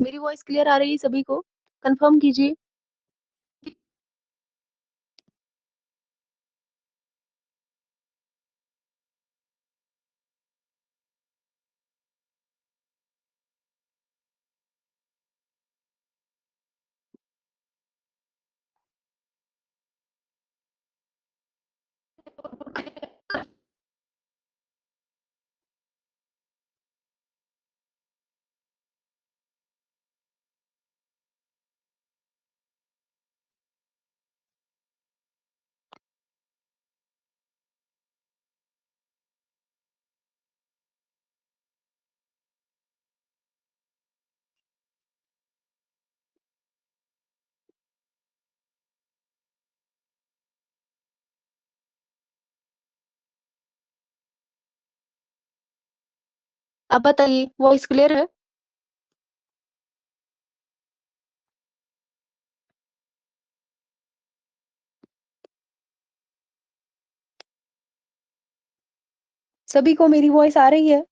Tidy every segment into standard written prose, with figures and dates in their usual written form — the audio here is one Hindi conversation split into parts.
मेरी वॉइस क्लियर आ रही है सभी को? कंफर्म कीजिए। अब बताइए, वॉइस क्लियर है? सभी को मेरी वॉइस आ रही है?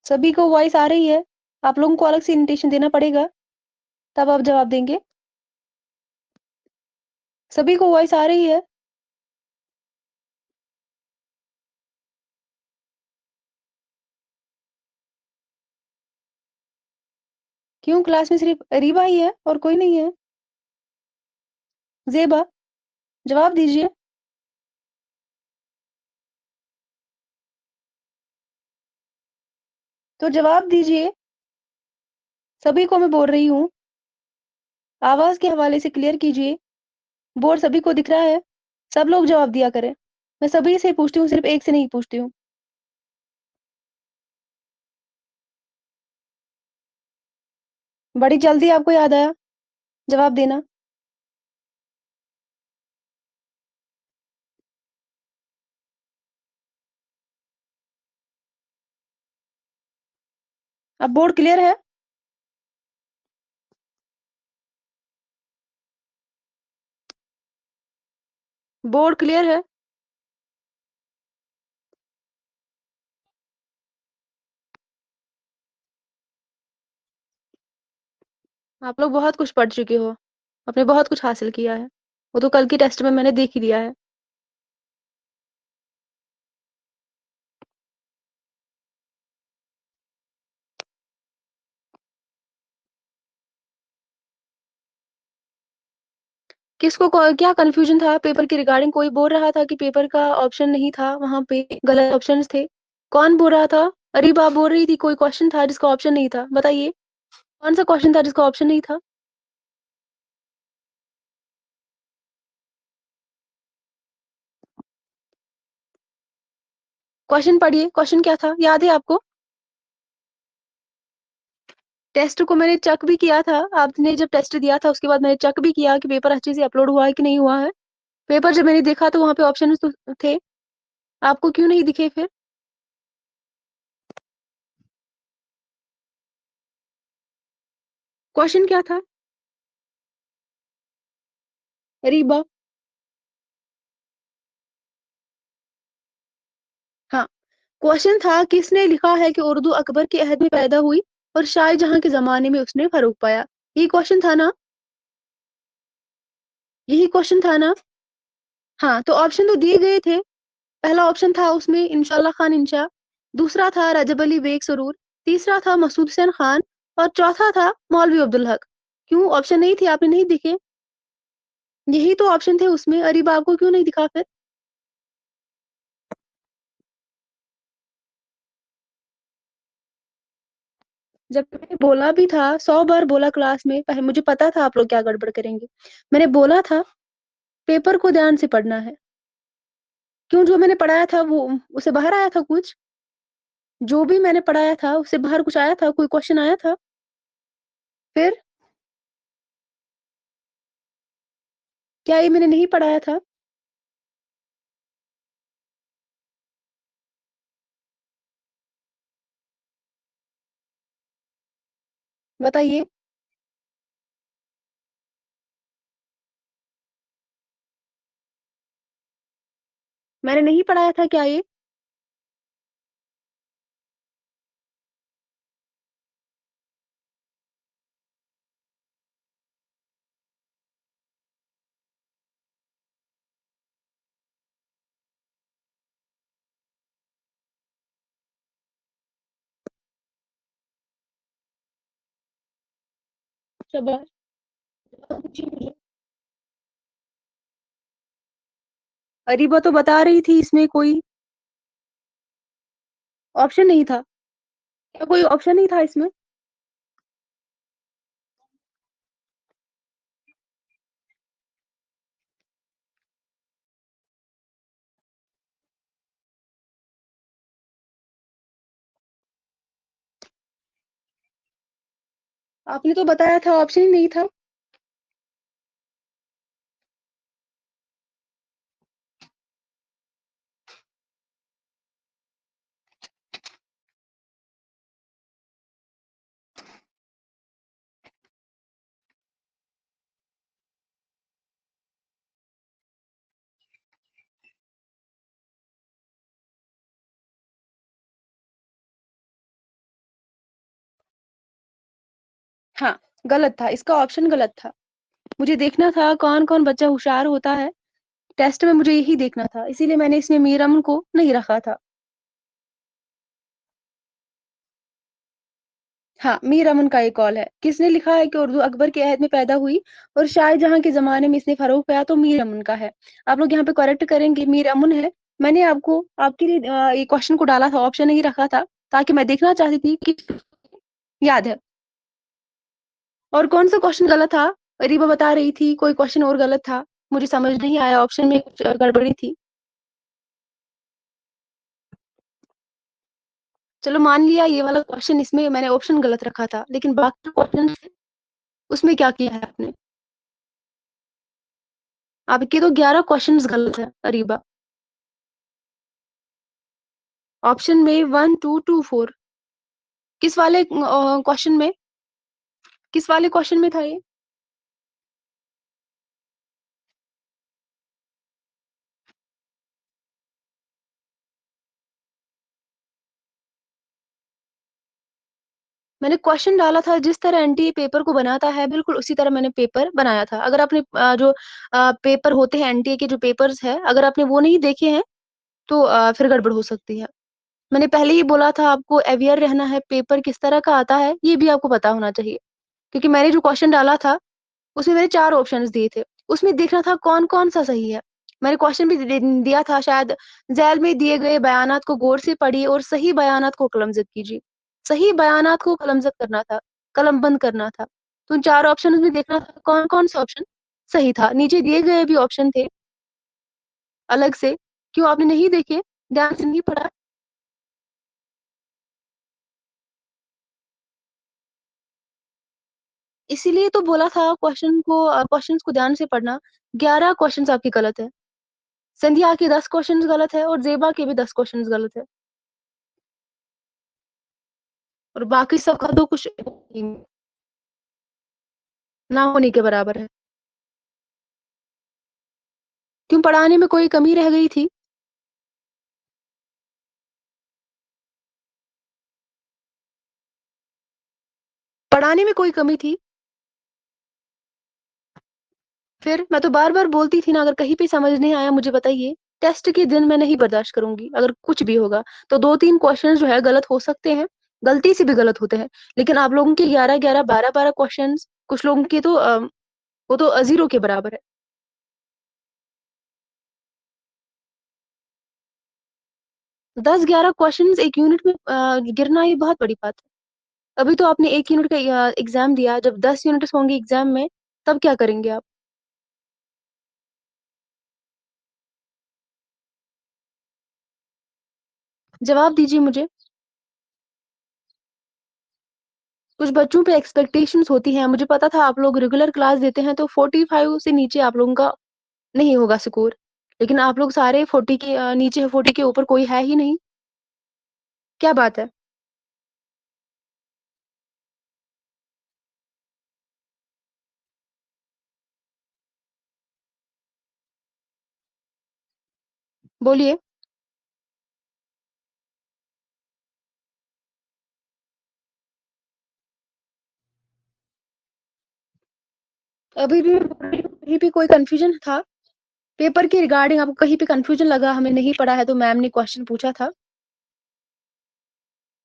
सभी को वॉइस आ रही है? आप लोगों को अलग से इन्विटेशन देना पड़ेगा, तब आप जवाब देंगे। सभी को वॉइस आ रही है? क्यों, क्लास में सिर्फ रीबा ही है और कोई नहीं है? ज़ेबा, जवाब दीजिए। तो जवाब दीजिए। सभी को मैं बोल रही हूँ, आवाज़ के हवाले से क्लियर कीजिए। बोर्ड सभी को दिख रहा है? सब लोग जवाब दिया करें। मैं सभी से पूछती हूँ, सिर्फ एक से नहीं पूछती हूँ। बड़ी जल्दी आपको याद आया जवाब देना। अब बोर्ड क्लियर है? बोर्ड क्लियर है? आप लोग बहुत कुछ पढ़ चुके हो, आपने बहुत कुछ हासिल किया है। वो तो कल की टेस्ट में मैंने देख ही लिया है। किसको क्या कंफ्यूजन था पेपर के रिगार्डिंग? कोई बोल रहा था कि पेपर का ऑप्शन नहीं था, वहां पे गलत ऑप्शंस थे। कौन बोल रहा था? अरीबा बोल रही थी कोई क्वेश्चन था जिसका ऑप्शन नहीं था, बताइए। कौन सा क्वेश्चन था जिसका ऑप्शन नहीं था? क्वेश्चन पढ़िए, क्वेश्चन क्या था, याद है आपको? टेस्ट को मैंने चेक भी किया था, आपने जब टेस्ट दिया था उसके बाद मैंने चेक भी किया कि पेपर अच्छे से अपलोड हुआ है कि नहीं हुआ है। पेपर जब मैंने देखा तो वहां पे ऑप्शन तो थे, आपको क्यों नहीं दिखे फिर? क्वेश्चन क्या था? रीबा। हाँ, क्वेश्चन था किसने लिखा है कि उर्दू अकबर के अहद में पैदा हुई और शाहजहां के जमाने में उसने फरूक पाया। यही क्वेश्चन था ना? यही क्वेश्चन था ना? हाँ, तो ऑप्शन तो दिए गए थे। पहला ऑप्शन था उसमें इंशाल्लाह खान इंशा, दूसरा था रजब अली बेग सरूर, तीसरा था मसूद हुसैन खान और चौथा था मौलवी अब्दुल हक। क्यों ऑप्शन नहीं थे, आपने नहीं दिखे? यही तो ऑप्शन थे उसमें, अरीब आपको क्यों नहीं दिखा फिर? जब मैंने बोला भी था, 100 बार बोला क्लास में, पहले मुझे पता था आप लोग क्या गड़बड़ करेंगे। मैंने बोला था पेपर को ध्यान से पढ़ना है। क्यों, जो मैंने पढ़ाया था वो उसे बाहर आया था कुछ? जो भी मैंने पढ़ाया था उससे बाहर कुछ आया था, कोई क्वेश्चन आया था? फिर क्या ये मैंने नहीं पढ़ाया था? बताइए। मैंने नहीं पढ़ाया था क्या ये? शाबाश! जवाब दीजिए मुझे। अरीबा तो बता रही थी इसमें कोई ऑप्शन नहीं था। क्या कोई ऑप्शन नहीं था इसमें? आपने तो बताया था ऑप्शन ही नहीं था। हाँ, गलत था, इसका ऑप्शन गलत था। मुझे देखना था कौन-कौन बच्चा होशियार होता है, टेस्ट में मुझे यही देखना था, इसीलिए मैंने इसमें मीर अमन को नहीं रखा था। हाँ, मीर अमन का ये कॉल है। किसने लिखा है कि उर्दू अकबर के अहद में पैदा हुई और शाहजहाँ के ज़माने में इसने फ़रोग़ पाया तो मीर अमन का है। आप लोग यहाँ पे करेक्ट करेंगे मीर अमन है। मैंने आपको आपके लिए ये क्वेश्चन को डाला था, ऑप्शन नहीं रखा था, ताकि मैं देखना चाहती थी कि याद है। और कौन-सा क्वेश्चन गलत था? रीबा बता रही थी कोई क्वेश्चन और गलत था। मुझे समझ नहीं आया, ऑप्शन में कुछ गड़बड़ी थी। चलो मान लिया ये वाला क्वेश्चन इसमें मैंने ऑप्शन गलत रखा था, लेकिन बाकी क्वेश्चन उसमें क्या किया है आपने? आपके तो 11 क्वेश्चंस गलत है अरीबा। ऑप्शन में 1, 2, 2, 4 किस वाले क्वेश्चन में? किस वाले क्वेश्चन में था ये? मैंने क्वेश्चन डाला था जिस तरह एनटीए पेपर को बनाता है बिल्कुल उसी तरह मैंने पेपर बनाया था। अगर आपने जो पेपर होते हैं एनटीए के जो पेपर्स हैं, अगर आपने वो नहीं देखे हैं तो फिर गड़बड़ हो सकती है। मैंने पहले ही बोला था आपको अवेयर रहना है, पेपर किस तरह का आता है, ये भी आपको पता होना चाहिए। क्योंकि मैंने जो क्वेश्चन डाला था, उसमें मैंने 4 ऑप्शंस दिए थे। उसमें देखना था कौन-कौन सा सही है। मैंने क्वेश्चन भी दिया था शायद ज़ैल में दिए गए बयानात को गौर से पढ़िए और सही बयानात को कलमज़द कीजिए। सही बयानात को कलमज़द करना था, कलमबंद करना था। तो उन 4 ऑप्शंस में देखना था कौन-कौन सा ऑप्शन सही था। नीचे दिए गए भी ऑप्शन थे अलग से। क्यों आपने नहीं देखे? ध्यान से नहीं पढ़ा? इसीलिए तो बोला था क्वेश्चंस को ध्यान से पढ़ना। 11 क्वेश्चंस आपके गलत है। संध्या के 10 क्वेश्चंस गलत है और ज़ेबा के भी 10 क्वेश्चंस गलत है और बाकी सबका तो कुछ ना होने के बराबर है। क्यों पढ़ाने में कोई कमी रह गई थी? पढ़ाने में कोई कमी थी? फिर मैं तो बार-बार बोलती थी ना अगर कहीं पे समझ नहीं आया मुझे बताइए। टेस्ट के दिन मैं नहीं बर्दाश्त करूँगी अगर कुछ भी होगा। तो 2-3 क्वेश्चंस जो है गलत हो सकते हैं, गलती से भी गलत होते हैं। लेकिन आप लोगों के 11-11, 12-12 क्वेश्चंस कुछ लोगों के तो वो तो ज़ीरो के बराबर है। 10-11 क्वेश्चंस 1 यूनिट में गिरना ये बहुत बड़ी बात है। अभी तो आपने 1 यूनिट का एग्ज़ाम दिया, जब 10 यूनिट्स होंगे एग्ज़ाम में, तब क्या करेंगे आप? जवाब दीजिए मुझे। कुछ बच्चों पे एक्सपेक्टेशंस होती हैं, मुझे पता था आप लोग रेगुलर क्लास देते हैं, तो 45 से नीचे आप लोगों का नहीं होगा स्कोर। लेकिन आप लोग सारे 40 के नीचे 40 के ऊपर कोई है ही नहीं। क्या बात है? बोलिए। अभी भी कहीं भी कोई कन्फ्यूज़न था, पेपर के रिगार्डिंग आपको कहीं पे कन्फ्यूज़न लगा, हमें नहीं पड़ा है, तो मैम ने क्वेश्चन पूछा था।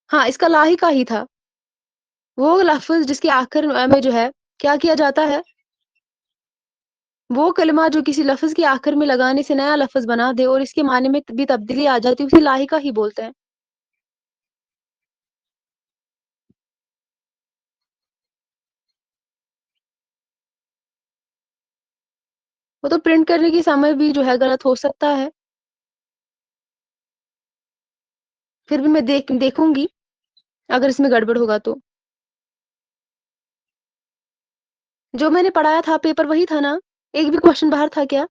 हाँ, इसका लाही का ही था। वो लफ़्ज़ जिसके आखिर में जो है, क्या किया जाता है, वो कलिमा जो किसी लफ़्ज़ के आखिर में लगाने से नया लफ़्ज़ बना दे और इसके माने में भी तब्दीली आ जाती है, उसे लाहिका ही बोलते हैं। वो तो प्रिंट करने के समय भी जो है गलत हो सकता है, फिर भी मैं देखूँगी, अगर इसमें गड़बड़ होगा तो। जो मैंने पढ़ाया था पेपर वही था ना? एक भी क्वेश्चन बाहर था क्या?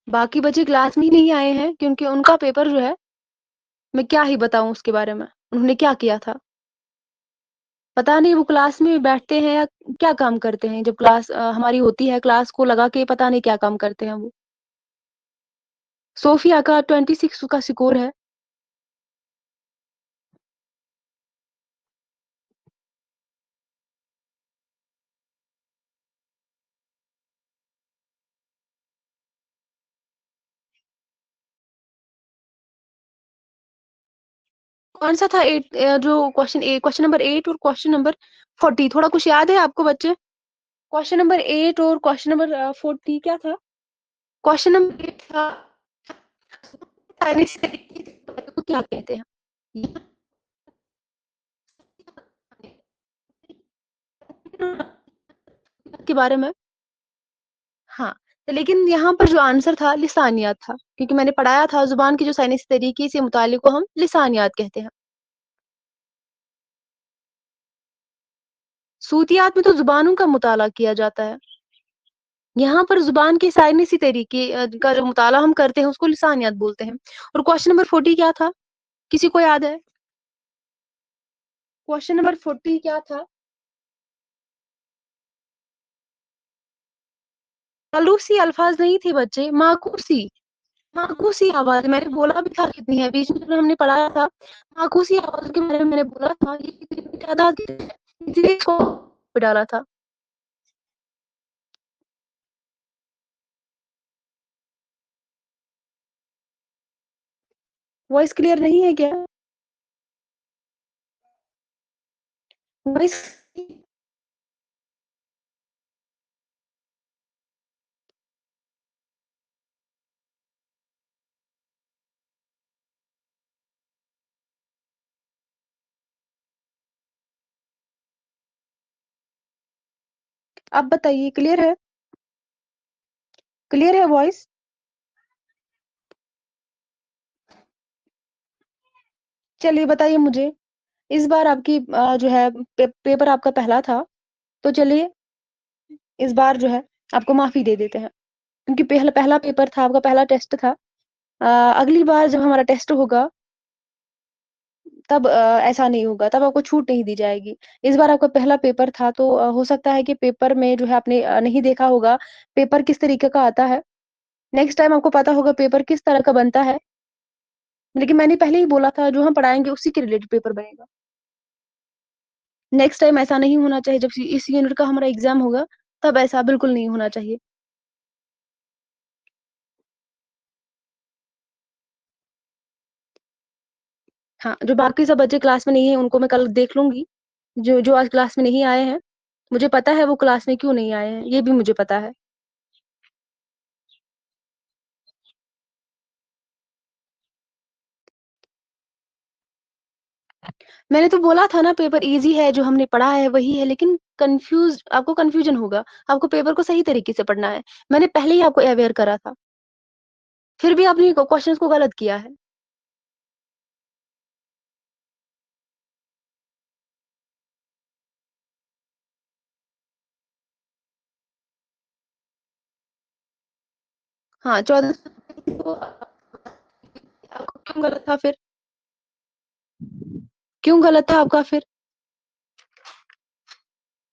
बाकी बच्चे क्लास में ही नहीं आए हैं क्योंकि उनका पेपर जो है, मैं क्या ही बताऊँ उसके बारे में, उन्होंने क्या किया था। पता नहीं वो क्लास में बैठते हैं या क्या काम करते हैं जब क्लास हमारी होती है, क्लास को लगा के पता नहीं क्या काम करते हैं वो। सोफिया का 26 का स्कोर है। कौन-सा था 8 जो क्वेश्चन नंबर 8 और क्वेश्चन नंबर 40 थोड़ा कुछ याद है आपको बच्चे? क्वेश्चन नंबर 8 और क्वेश्चन नंबर 40 क्या था? क्वेश्चन नंबर 8 था चाइनीज़ को क्या कहते हैं? के बारे में हाँ, तो लेकिन यहाँ पर जो आंसर था लिसानियात था, क्योंकि मैंने पढ़ाया था ज़ुबान की जो साइंसी तरीके से मुतालिक को हम लिसानियात कहते हैं। सूतियात में तो ज़ुबानों का मुताला किया जाता है। यहाँ पर ज़ुबान के साइंसी तरीके का जो मुताला हम करते हैं उसको लिसानियात बोलते हैं। और क्वेश्चन नंबर 40 क्या था? किसी को याद है? क्वेश्चन नंबर 40 क्या था? आलूसी अल्फाज नहीं थे बच्चे, माकूसी। माकूसी आवाज़ मैंने बोला भी था कितनी है, बीच में जब हमने पढ़ाया था, माकूसी आवाज़ के बारे में मैंने बोला था, ये कितनी तादाद की है, इसलिए इसको डाला था। वॉइस क्लियर नहीं है क्या? वॉइस आप बताइए क्लियर है? क्लियर है वॉइस? चलिए बताइए मुझे, इस बार आपकी जो है पेपर आपका पहला था, तो चलिए इस बार जो है आपको माफ़ी दे देते हैं, क्योंकि पहला पहला पेपर था, आपका पहला टेस्ट था। अगली बार जब हमारा टेस्ट होगा तब ऐसा नहीं होगा, तब आपको छूट नहीं दी जाएगी। इस बार आपका पहला पेपर था तो हो सकता है कि पेपर में जो है आपने नहीं देखा होगा, पेपर किस तरीके का आता है। नेक्स्ट टाइम आपको पता होगा पेपर किस तरह का बनता है। लेकिन मैंने पहले ही बोला था जो हम पढ़ाएँगे उसी के रिलेटेड पेपर बनेगा। नेक्स्ट टाइम ऐसा नहीं होना चाहिए जब इस यूनिट का हमारा एग्ज़ाम होगा, तब ऐसा बिल्कुल नहीं होना चाहिए। हाँ, जो बाकी सब बच्चे क्लास में नहीं हैं उनको मैं कल देख लूँगी। जो जो आज क्लास में नहीं आए हैं, मुझे पता है वो क्लास में क्यों नहीं आए हैं, ये भी मुझे पता है। मैंने तो बोला था ना पेपर ईज़ी है, जो हमने पढ़ा है वही है, लेकिन आपको कन्फ्यूज़न होगा। आपको पेपर को सही तरीके से पढ़ना है। मैंने पहले ही आपको अवेयर करा था, फिर भी आपने क्वेश्चंस को गलत किया है। हाँ, 14 तो आपको क्यों गलत था फिर? क्यों गलत था आपका फिर?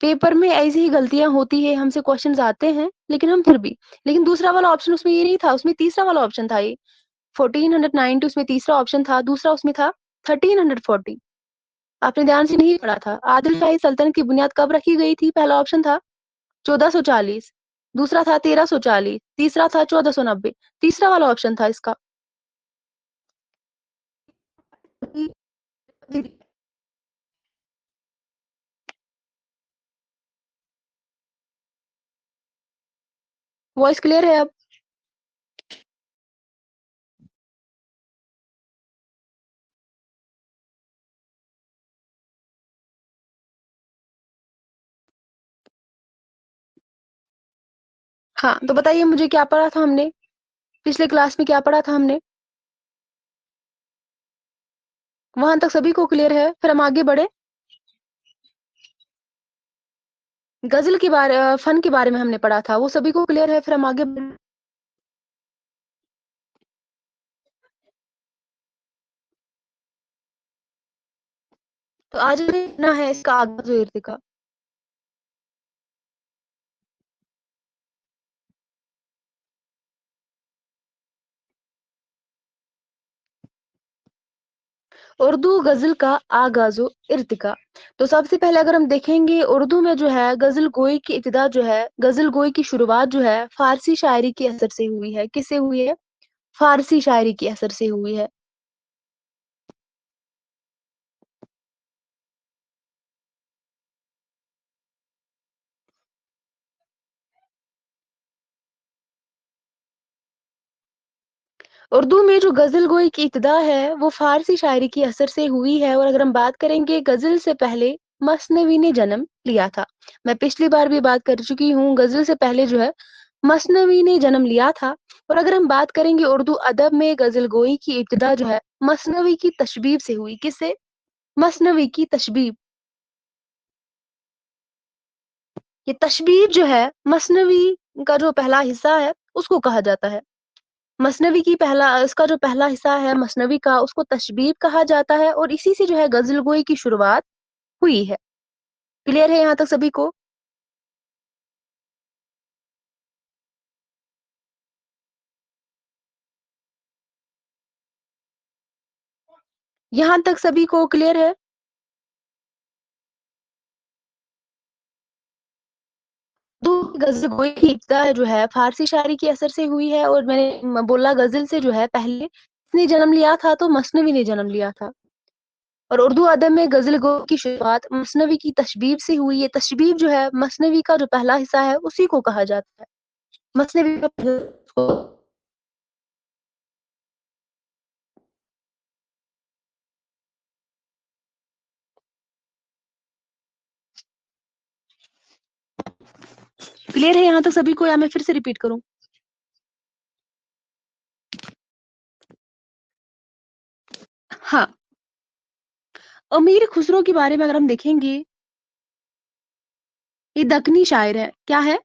पेपर में ऐसी ही गलतियाँ होती है, हमसे क्वेश्चन्स आते हैं, लेकिन हम फिर भी लेकिन दूसरा वाला ऑप्शन उसमें ये नहीं था, उसमें तीसरा वाला ऑप्शन था ये। 1490 उसमें तीसरा ऑप्शन था, दूसरा उसमें था 1340। आपने ध्यान से नहीं पढ़ा था। आदिल शाही सल्तनत की बुनियाद कब रखी गई थी? पहला ऑप्शन था 1440, दूसरा था 1340, तीसरा था 1490। तीसरा वाला ऑप्शन था इसका। वॉइस क्लियर है अब? हाँ, तो बताइए मुझे क्या पढ़ा था हमने? पिछले क्लास में क्या पढ़ा था हमने? वहां तक सभी को क्लियर है? फिर हम आगे बढ़े। गजल के बारे फन के बारे में हमने पढ़ा था, वो सभी को क्लियर है? फिर हम आगे बढ़े। तो आज ना है इसका आगाज और इर्तिका। उर्दू गजल का आगाज़ो इर्तिका। तो सबसे पहले अगर हम देखेंगे उर्दू में जो है गजल गोई की इब्तिदा जो है, गजल गोई की शुरुआत जो है फारसी शायरी के असर से हुई है। किससे हुई है? फारसी शायरी के असर से हुई है। उर्दू में जो गजल गोई की इब्तिदा है वो फारसी शायरी के असर से हुई है। और अगर हम बात करेंगे गजल से पहले मसनवी ने जन्म लिया था। मैं पिछली बार भी बात कर चुकी हूँ, गजल से पहले जो है मसनवी ने जन्म लिया था। और अगर हम बात करेंगे उर्दू अदब में गजल गोई की इब्तिदा जो है मसनवी की तशबीब से हुई। किससे? मसनवी की तशबीब। ये तशबीब जो है मसनवी का जो पहला हिस्सा है उसको कहा जाता है। मसनवी की पहला इसका जो पहला हिस्सा है मसनवी का उसको तशबीब कहा जाता है और इसी से जो है गजल गोई की शुरुआत हुई है। क्लियर है यहाँ तक सभी को? यहाँ तक सभी को क्लियर है? तो गजल गोई की इब्तिदा जो है फारसी शायरी के असर से हुई है। और मैंने बोला गजल से जो है पहले इसने जन्म लिया था तो मसनवी ने जन्म लिया था। और उर्दू अदब में गजल गो की शुरुआत मसनवी की तशबीब से हुई है। तशबीब जो है मसनवी का जो पहला हिस्सा है उसी को कहा जाता है। मसनवी का क्लियर है यहाँ तक सभी को या मैं फिर से रिपीट करूँ? हाँ, अमीर खुसरो के बारे में अगर हम देखेंगे, ये दक्कनी शायर है। क्या है?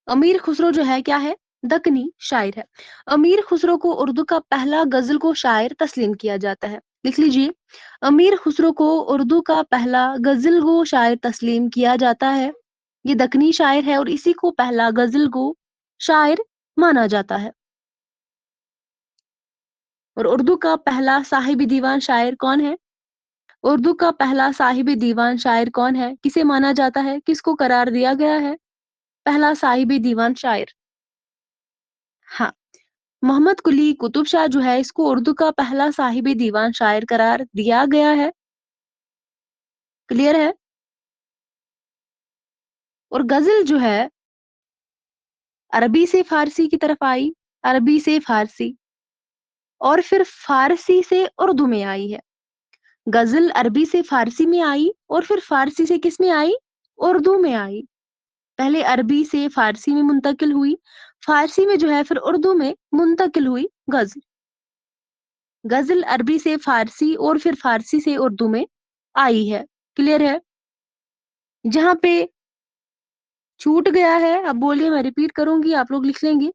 अमीर खुसरो जो है क्या है? दक्कनी शायर है। अमीर खुसरो को उर्दू का पहला गजल को शायर तस्लीम किया जाता है। लिख लीजिए, अमीर खुसरो को उर्दू का पहला गजल गो शायर तस्लीम किया जाता है। ये दक्कनी शायर है और इसी को पहला गजल गो शायर माना जाता है। और उर्दू का पहला साहिबी दीवान शायर कौन है? उर्दू का पहला साहिबी दीवान शायर कौन है? किसे माना जाता है? किसको करार दिया गया है पहला साहिबी दीवान शायर? हाँ, मोहम्मद कुली कुतुब शाह जो है इसको उर्दू का पहला साहिबी दीवान शायर करार दिया गया है। क्लियर है? और गजल जो है अरबी से फारसी की तरफ आई, अरबी से फारसी और फिर फारसी से उर्दू में आई है। गजल अरबी से फारसी में आई और फिर फारसी से किस में आई? उर्दू में आई। पहले अरबी से फारसी में मुंतकिल हुई, फारसी में जो है फिर उर्दू में मुंतकिल हुई गजल। गजल अरबी से फारसी और फिर फारसी से उर्दू में आई है। क्लियर है? जहाँ पे छूट गया है अब बोलिए, मैं रिपीट करूंगी, आप लोग लिख लेंगे।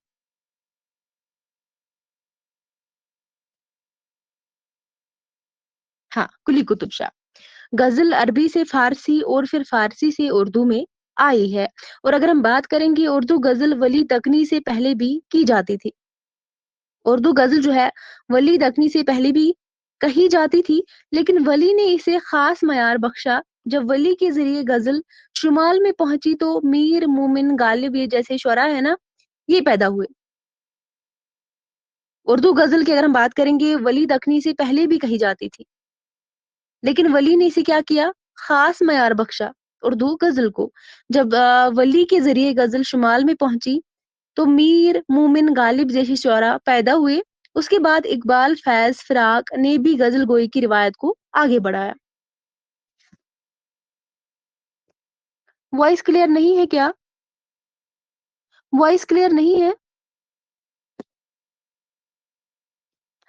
हाँ, कुली कुतुब शाह। गज़ल अरबी से फ़ारसी और फिर फ़ारसी से उर्दू में आई है। और अगर हम बात करेंगे उर्दू गज़ल वली दक्नी से पहले भी की जाती थी। उर्दू गज़ल जो है वली दक्नी से पहले भी कही जाती थी, लेकिन वली ने इसे ख़ास मयार बख्शा। जब वली के ज़रिए गज़ल शुमाल में पहुँची तो मीर, मोमिन, गालिब ये जैसे शुअरा है ना, ये पैदा हुए। उर्दू गज़ल की अगर हम बात करेंगे वली दक्नी से पहले भी कही जाती थी, लेकिन वली ने इसे क्या किया, ख़ास मयार बख्शा उर्दू गज़ल को। जब वली के ज़रिए गज़ल शुमाल में पहुँची तो मीर, मोमिन, गालिब जैसे शुअरा पैदा हुए। उसके बाद इकबाल, फैज़, फ़िराक ने भी गज़ल गोई की रिवायत को आगे बढ़ाया। वॉइस क्लियर नहीं है क्या? वॉइस क्लियर नहीं है?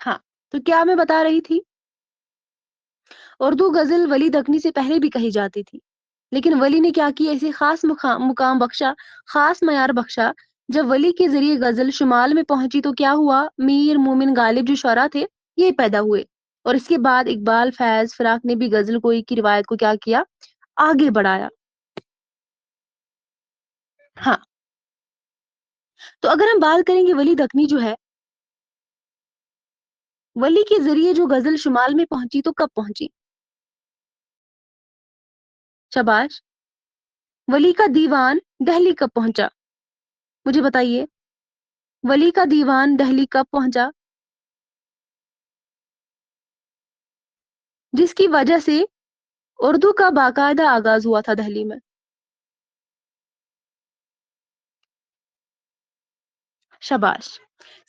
हाँ, तो क्या मैं बता रही थी? उर्दू गज़ल वली दक्नी से पहले भी कही जाती थी, लेकिन वली ने क्या किया, इसे ख़ास मुकाम बख्शा, ख़ास मयार बख्शा। जब वली के ज़रिए गज़ल शुमाल में पहुँची तो क्या हुआ, मीर, मोमिन, गालिब जो शुअरा थे, ये पैदा हुए। और इसके बाद इकबाल, फैज़, फ़िराक ने भी गज़ल गोई की रिवायत को क्या किया, आगे बढ़ाया। हाँ, तो अगर हम बात करेंगे वली दक्नी जो है, वली के ज़रिए जो गज़ल शुमाल में पहुँची तो कब पहुँची? शाबाश! वली का दीवान दहली कब पहुँचा? मुझे बताइए, वली का दीवान दहली कब पहुँचा? जिसकी वजह से उर्दू का बाकायदा आगाज़ हुआ था दहली में। शाबाश!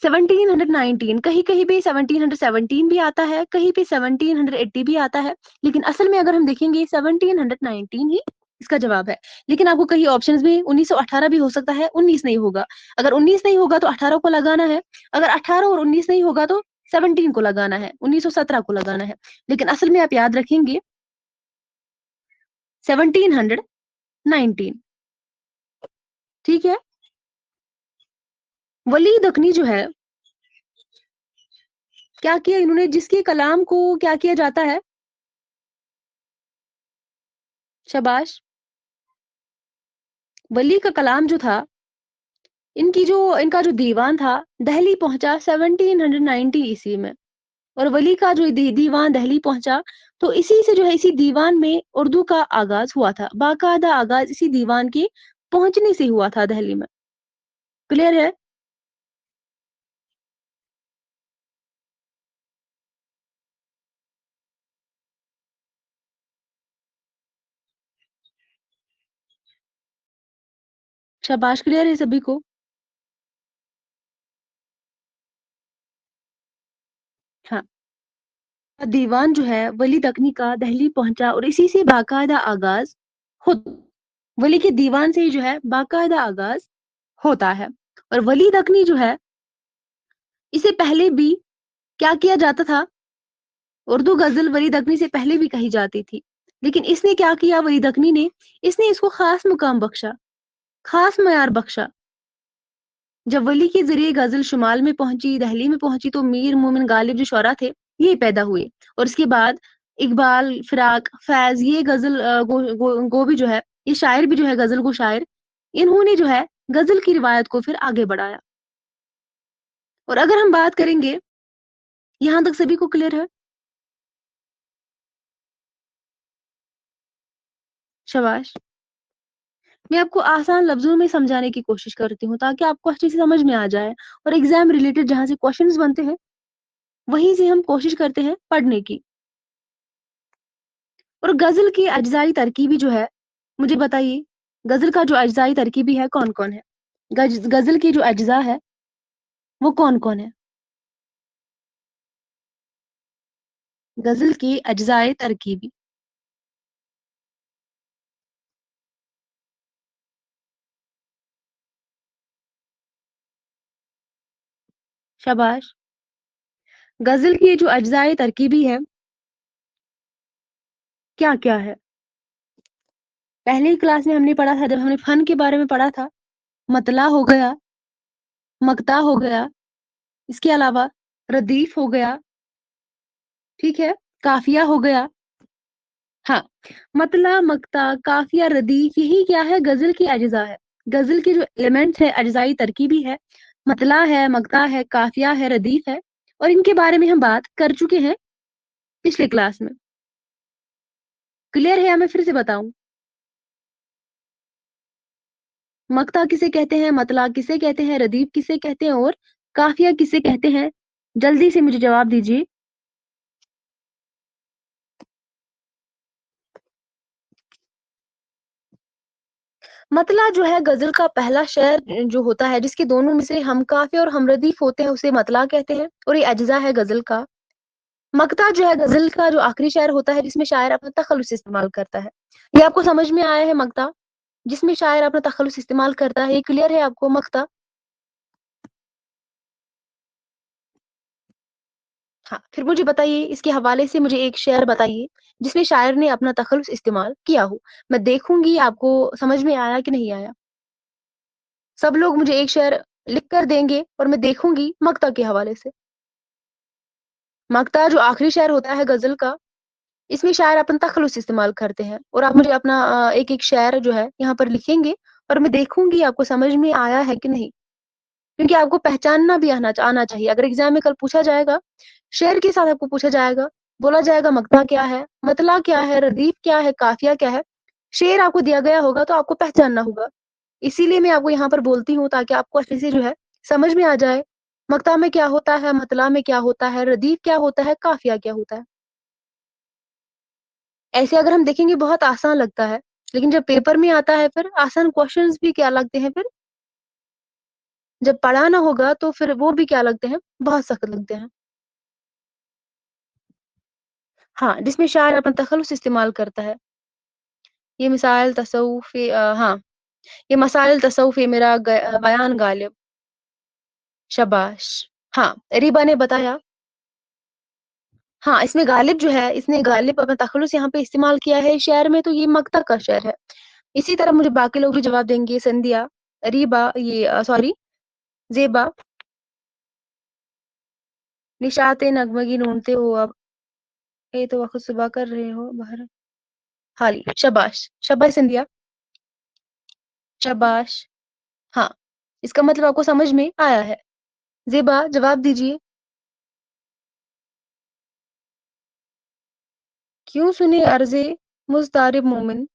1719 कहीं-कहीं पे 1717 भी आता है, कहीं पे 1780 भी आता है, लेकिन असल में अगर हम देखेंगे 1719 ही इसका जवाब है। लेकिन आपको कहीं ऑप्शंस में 1918 भी हो सकता है, 19 नहीं होगा। अगर 19 नहीं होगा तो 18 को लगाना है, अगर 18 और 19 नहीं होगा तो 17 को लगाना है, 1917 को लगाना है। लेकिन असल में आप याद रखेंगे 1719 ठीक है? वली दक्नी जो है, क्या किया इन्होंने, जिसके कलाम को क्या किया जाता है, शाबाश! वली का कलाम जो था, इनका जो दीवान था, दहली पहुँचा 1790 ईस्वी में। और वली का जो दीवान दहली पहुँचा, तो इसी से जो है इसी दीवान में उर्दू का आगाज़ हुआ था। बाकायदा आगाज़ इसी दीवान के पहुँचने से हुआ था दहली में। क्लियर है? शाबाश! क्लियर है सभी को? हाँ। दीवान जो है वली दक्नी का दहली पहुँचा और इसी से बाकायदा आगाज़ हो वली के दीवान से ही जो है बाकायदा आगाज़ होता है। और वली दक्नी जो है, इसे पहले भी क्या किया जाता था, उर्दू गज़ल वली दक्नी से पहले भी कही जाती थी। लेकिन इसने क्या किया वली दक्नी ने, इसने इसको ख़ास मुकाम बख्शा, ख़ास मयार बख्शा। जब वली के ज़रिए गज़ल शुमाल में पहुँची, दहली में पहुँची तो मीर, मोमिन, गालिब जो शुअरा थे, ये पैदा हुए। और इसके बाद इकबाल, फ़िराक, फ़ैज़ ये गज़ल गो भी जो है, ये शायर भी जो है गज़ल गो शायर, इन्होंने जो है गज़ल की रिवायत को फिर आगे बढ़ाया। और अगर हम बात करेंगे, यहाँ तक सभी को क्लियर है? शाबाश! मैं आपको आसान लफ्ज़ों में समझाने की कोशिश करती हूँ ताकि आपको अच्छे से समझ में आ जाए। और एग्ज़ाम रिलेटेड जहाँ से क्वेश्चन्स बनते हैं, वहीं से हम कोशिश करते हैं पढ़ने की। और गज़ल की अज्ज़ाई तरकीबी जो है, मुझे बताइए, गज़ल का जो अज्ज़ाई तरकीबी है कौन-कौन है? गज़ल की जो अज्ज़ा है, वो कौन-कौन है? गज़ल की अज्ज़ाए तरकीबी। शाबाश! गज़ल की जो अज्ज़ाए तरकीबी है, क्या-क्या है? पहली क्लास में हमने पढ़ा था, जब हमने फ़न के बारे में पढ़ा था, मतला हो गया, मक़ता हो गया, इसके अलावा रदीफ़ हो गया, ठीक है? काफ़िया हो गया, हाँ, मतला, मक्ता, काफ़िया, रदीफ़ यही क्या है ग़ज़ल की अज्ज़ा है। ग़ज़ल के जो एलिमेंट्स हैं अज्ज़ाई तरकीबी है, मतला है, मक्ता है, काफ़िया है, रदीफ़ है और इनके बारे में हम बात कर चुके हैं पिछले क्लास में। क्लियर है या मैं फिर से बताऊँ? मक्ता किसे कहते हैं, मतला किसे कहते हैं, रदीफ़ किसे कहते हैं और काफ़िया किसे कहते हैं? जल्दी से मुझे जवाब दीजिए। मतला जो है ग़ज़ल का पहला शेर जो होता है जिसके दोनों में से हम काफ़िया और हम रदीफ़ होते हैं उसे मतला कहते हैं और ये अज्ज़ा है ग़ज़ल का। मक्ता जो है ग़ज़ल का जो आखिरी शेर होता है जिसमें शायर अपना तख़ल्लुस इस्तेमाल करता है। ये आपको समझ में आया है मक्ता? जिसमें शायर अपना तख़ल्लुस इस्तेमाल करता है, ये क्लियर है आपको मक्ता? हाँ, फिर मुझे बताइए इसके हवाले से मुझे एक शेर बताइए, जिसमें शायर ने अपना तख़ल्लुस इस्तेमाल किया हो। मैं देखूँगी आपको समझ में आया कि नहीं आया। सब लोग मुझे एक शेर लिख कर देंगे और मैं देखूँगी मक्ता के हवाले से। मक्ता जो आखिरी शेर होता है ग़ज़ल का, इसमें शायर अपना तख़ल्लुस इस्तेमाल करते हैं और आप मुझे अपना एक-एक शेर जो है यहाँ पर लिखेंगे और मैं देखूँगी आपको समझ में आया है कि नहीं। क्योंकि आपको पहचानना भी आना चाहिए। अगर एग्ज़ाम में कल पूछा जाएगा, शेर के साथ आपको पूछा जाएगा, बोला जाएगा मक्ता क्या है, मतला क्या है, रदीफ़ क्या है, काफ़िया क्या है, शेर आपको दिया गया होगा तो आपको पहचानना होगा। इसीलिए मैं आपको यहाँ पर बोलती हूँ ताकि आपको अच्छे से जो है समझ में आ जाए, मक्ता में क्या होता है, मतला में क्या होता है, रदीफ़ क्या होता है, काफ़िया क्या होता है। ऐसे अगर हम देखेंगे बहुत आसान लगता है, लेकिन जब पेपर में आता है फिर आसान क्वेश्चन्स भी क्या लगते हैं फिर, जब पढ़ा ना होगा तो फिर वो भी क्या लगते हैं, बहुत सख्त लगते हैं। हाँ, जिसमें शायर अपना तख़ल्लुस इस्तेमाल करता है। ये मिसाइल हाँ, ये मसाइल तसव्वुफ़ मेरा बयान गालिब, शाबाश। हाँ, रीबा ने बताया हाँ, इसमें गालिब जो है, इसने गालिब अपना तख़ल्लुस यहाँ पे इस्तेमाल किया है शेर में, तो ये मक्ता का शेर है। इसी तरह मुझे बाकी लोग भी जवाब देंगे, संध्या, रीबा सॉरी ज़ेबा, निशात-ए नगमगी ढूँढते हो अब, ये तो वक़्त सुबह कर रहे हो बाहर हाली, शाबाश, शाबाश संध्या, शाबाश। हाँ, इसका मतलब आपको समझ में आया है। ज़ेबा जवाब दीजिए, क्यों सुने अर्ज़े मुज़तारिब मोमिन,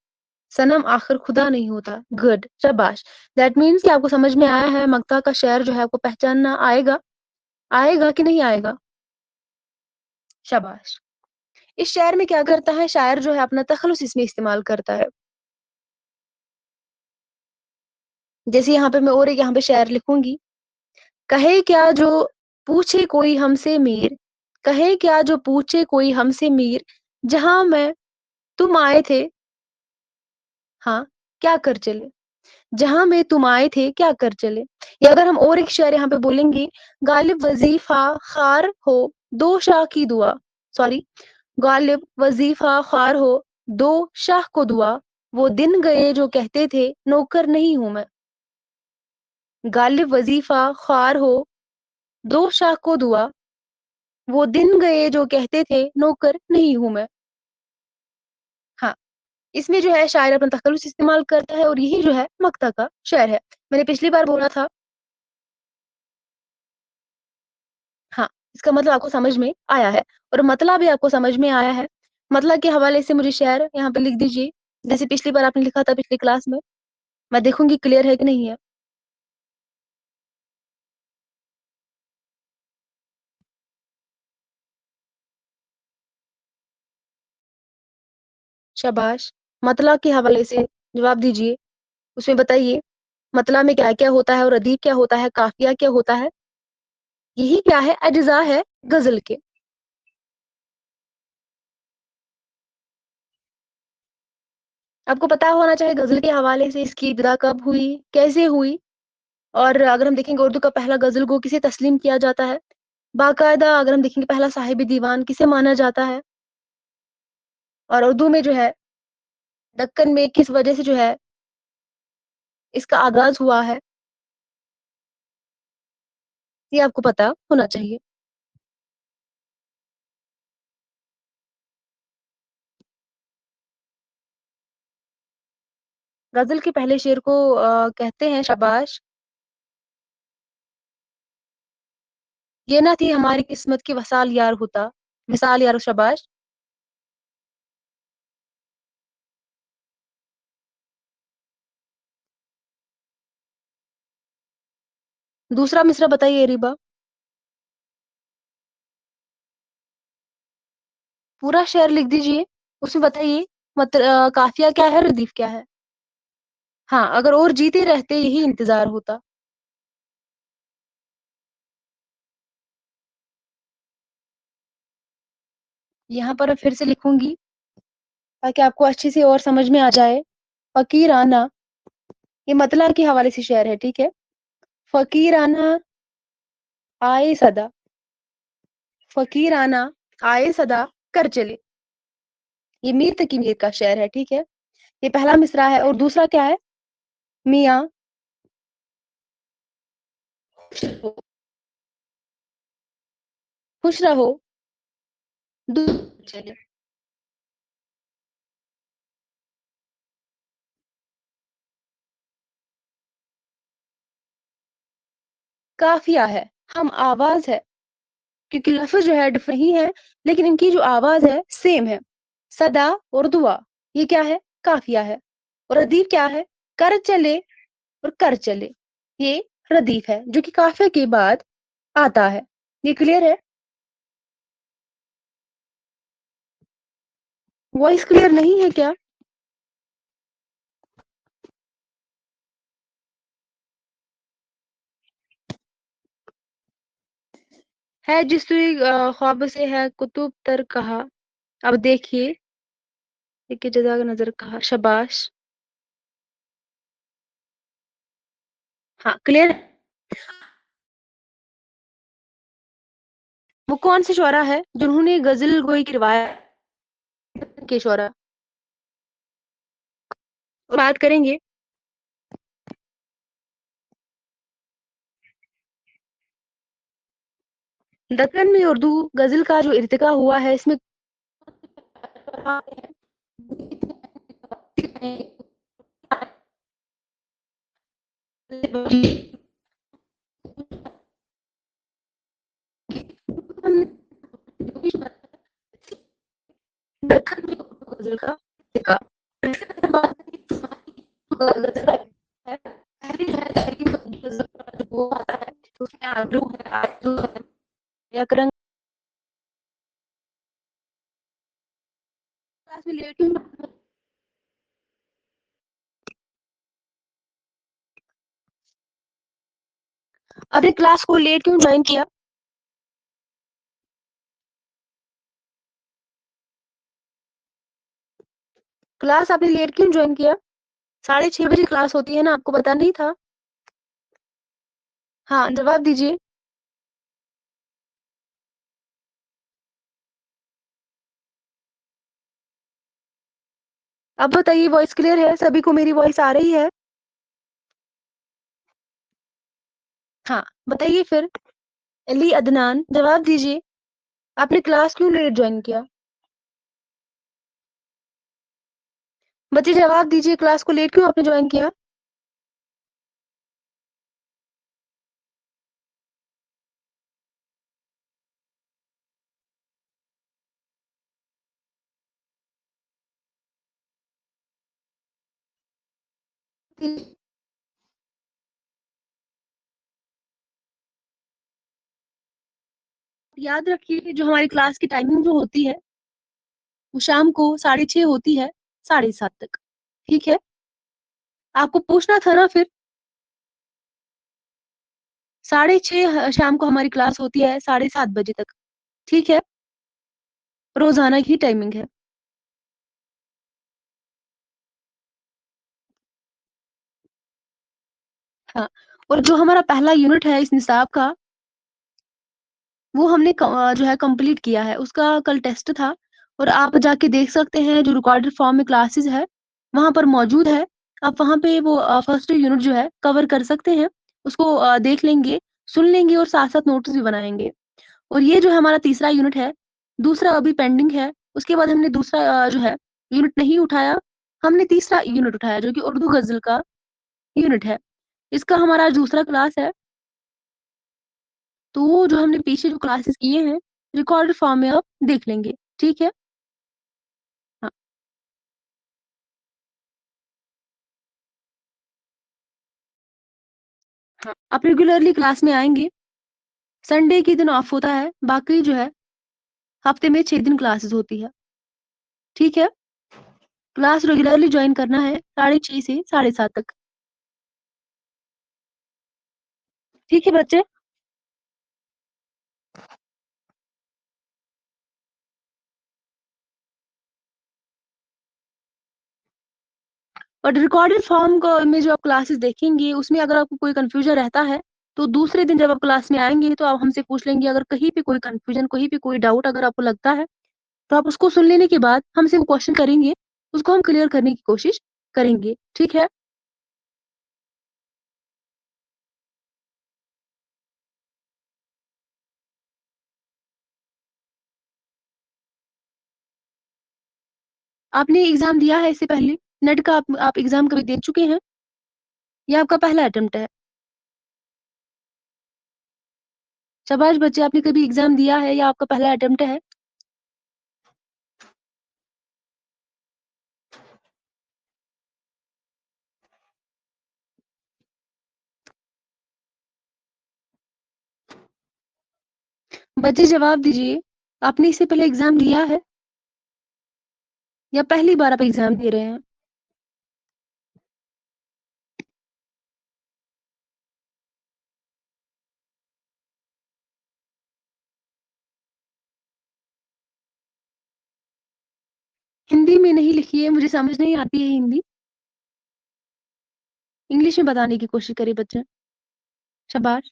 सनम आखिर खुदा नहीं होता। गुड, शाबाश। दैट मीन्स कि आपको समझ में आया है मक्ता का शेर जो है आपको पहचानना आएगा, आएगा कि नहीं आएगा? शाबाश। इस शेर में क्या करता है शायर जो है अपना तख़ल्लुस इसमें इस्तेमाल करता है। जैसे यहाँ पे मैं और एक यहाँ पे शेर लिखूँगी, कहे क्या जो पूछे कोई हमसे मीर, कहे क्या जो पूछे कोई हमसे मीर, जहाँ मैं तुम आए थे हाँ, क्या कर चले? जहाँ में तुम आए थे क्या कर चले? या अगर हम और एक शेर यहाँ पे बोलेंगे, गालिब वज़ीफ़ा ख़ार हो, दो शाह की दुआ सॉरी गालिब वज़ीफ़ा ख़ार हो, दो शाह को दुआ, वो दिन गए जो कहते थे नौकर नहीं हूँ मैं। गालिब वज़ीफ़ा ख़ार हो, दो शाह को दुआ, वो दिन गए जो कहते थे नौकर नहीं हूँ मैं। हाँ, इसमें जो है शायर अपना तख़ल्लुस इस्तेमाल करता है और यही जो है मक्ता का शेर है। मैंने पिछली बार बोला था हाँ, इसका मतलब आपको समझ में आया है और मतला भी आपको समझ में आया है। मतला के हवाले से मुझे शेर यहाँ पे लिख दीजिए, जैसे पिछली बार आपने लिखा था पिछली क्लास में। मैं देखूँगी क्लियर है कि नहीं है। शाबाश! मतला के हवाले से जवाब दीजिए। उसमें बताइए मतला में क्या-क्या होता है और अदीब क्या होता है, काफ़िया क्या होता है? यही क्या है अज्ज़ा है ग़ज़ल के। आपको पता होना चाहिए ग़ज़ल के हवाले से इसकी इब्तिदा कब हुई, कैसे हुई और अगर हम देखेंगे उर्दू का पहला ग़ज़ल को किसे तस्लीम किया जाता है? बाकायदा अगर हम देखेंगे पहला साहिब-ए-दीवान किसे माना जाता है? और उर्दू में जो है दक्कन में किस वजह से जो है इसका आगाज़ हुआ है, ये आपको पता होना चाहिए। गज़ल के पहले शेर को कहते हैं शाबाश, ये ना थी हमारी किस्मत की वसाल यार होता, विसाल यार शाबाश। दूसरा मिसरा बताइए रिबा। पूरा शेर लिख दीजिए, उसमें बताइए काफ़िया क्या है, रदीफ क्या है? हाँ, अगर और जीते रहते यही इंतज़ार होता। यहाँ पर मैं फिर से लिखूँगी ताकि आपको अच्छे से और समझ में आ जाए। फ़कीराना, ये मतला के हवाले से शेर है, ठीक है? फ़कीराना आए सदा, फ़कीराना आए सदा कर चले। ये मीर तकी मीर का शेर है, ठीक है? ये पहला मिसरा है और दूसरा क्या है? मियाँ खुश रहो, खुश रहो, दूर चले। काफ़िया है, हम आवाज़ है, क्योंकि लफ़्ज़ जो है डिफरेंट ही है, लेकिन इनकी जो आवाज़ है सेम है। सदा और दुआ, ये क्या है? काफ़िया है। और रदीफ़ क्या है? कर चले और कर चले, ये रदीफ़ है, जो कि काफ़िया के बाद आता है। ये क्लियर है? वॉइस क्लियर नहीं है क्या? है जिस सुई ख्वाब से है कुतुब तर कहा। अब देखिए, देखिए जज़ा नज़र कहा, शाबाश। हाँ, क्लियर है? वो कौन से शुअरा है जिन्होंने गज़ल गोई की रिवायत के शुअरा बात करेंगे। दक्कन में उर्दू गज़ल का जो इर्तिका हुआ है इसमें दक्कन में उर्दू गज़ल का इर्तिका। गज़ल है, पहली है तहरीर गज़ल का जो वो आता है, तो उसमें आरज़ू है, व्याकरण क्लास में लेट क्यों आपने क्लास को लेट क्यों जॉइन किया? क्लास आपने लेट क्यों जॉइन किया? 6:30 बजे क्लास होती है ना, आपको पता नहीं था? हाँ, जवाब दीजिए। अब बताइए वॉइस क्लियर है? सभी को मेरी वॉइस आ रही है? हाँ, बताइए फिर। अली अदनान जवाब दीजिए। आपने क्लास क्यों लेट जॉइन किया? बच्चे जवाब दीजिए, क्लास को लेट क्यों आपने जॉइन किया? याद रखिए जो हमारी क्लास की टाइमिंग जो होती है, वो शाम को 6:30 होती है, 7:30 तक। ठीक है? आपको पूछना था ना फिर। 6:30 शाम को हमारी क्लास होती है, 7:30 बजे तक। ठीक है? रोज़ाना की टाइमिंग है। हाँ, और जो हमारा पहला यूनिट है इस निसाब का, वो हमने जो है कंप्लीट किया है। उसका कल टेस्ट था और आप जाके देख सकते हैं जो रिकॉर्डेड फॉर्म में क्लासेस है, वहाँ पर मौजूद है। आप वहाँ पे वो फर्स्ट यूनिट जो है कवर कर सकते हैं। उसको देख लेंगे, सुन लेंगे और साथ-साथ नोट्स भी बनाएँगे। और ये जो हमारा तीसरा यूनिट है, दूसरा अभी पेंडिंग है। उसके बाद हमने दूसरा जो है यूनिट नहीं उठाया। हमने तीसरा यूनिट उठाया जो कि उर्दू गज़ल का यूनिट है। इसका हमारा आज दूसरा क्लास है। तो वो जो हमने पीछे जो क्लासेस किए हैं, रिकॉर्डेड फॉर्म में आप देख लेंगे, ठीक है? हाँ, हाँ। आप रेगुलरली क्लास में आएँगे, संडे के दिन ऑफ होता है, बाकी जो है हफ्ते में 6 दिन क्लासेस होती है, ठीक है? क्लास रेगुलरली जॉइन करना है 6:30 से 7:30 तक, ठीक है बच्चे? और रिकॉर्डेड फॉर्म को में जो आप क्लासेस देखेंगे, उसमें अगर आपको कोई कन्फ्यूज़न रहता है, तो दूसरे दिन जब आप क्लास में आएँगे, तो आप हमसे पूछ लेंगे। अगर कहीं पे कोई कन्फ्यूज़न, कहीं पे कोई डाउट अगर आपको लगता है, तो आप उसको सुन लेने के बाद हमसे वो क्वेश्चन करेंगे, उसको हम क्लियर करने की कोशिश करेंगे, ठीक है? आपने एग्ज़ाम दिया है इससे पहले? नेट का आप एग्ज़ाम कभी दे चुके हैं? ये आपका पहला अटेम्प्ट है? शाबाश बच्चे, आपने कभी एग्ज़ाम दिया है या आपका पहला अटेम्प्ट है? बच्चे जवाब दीजिए, आपने इससे पहले एग्ज़ाम दिया है या पहली बार आप एग्ज़ाम दे रहे हैं? हिंदी में नहीं लिखिए, मुझे समझ नहीं आती है हिंदी। इंग्लिश में बताने की कोशिश करिए बच्चे। शाबाश!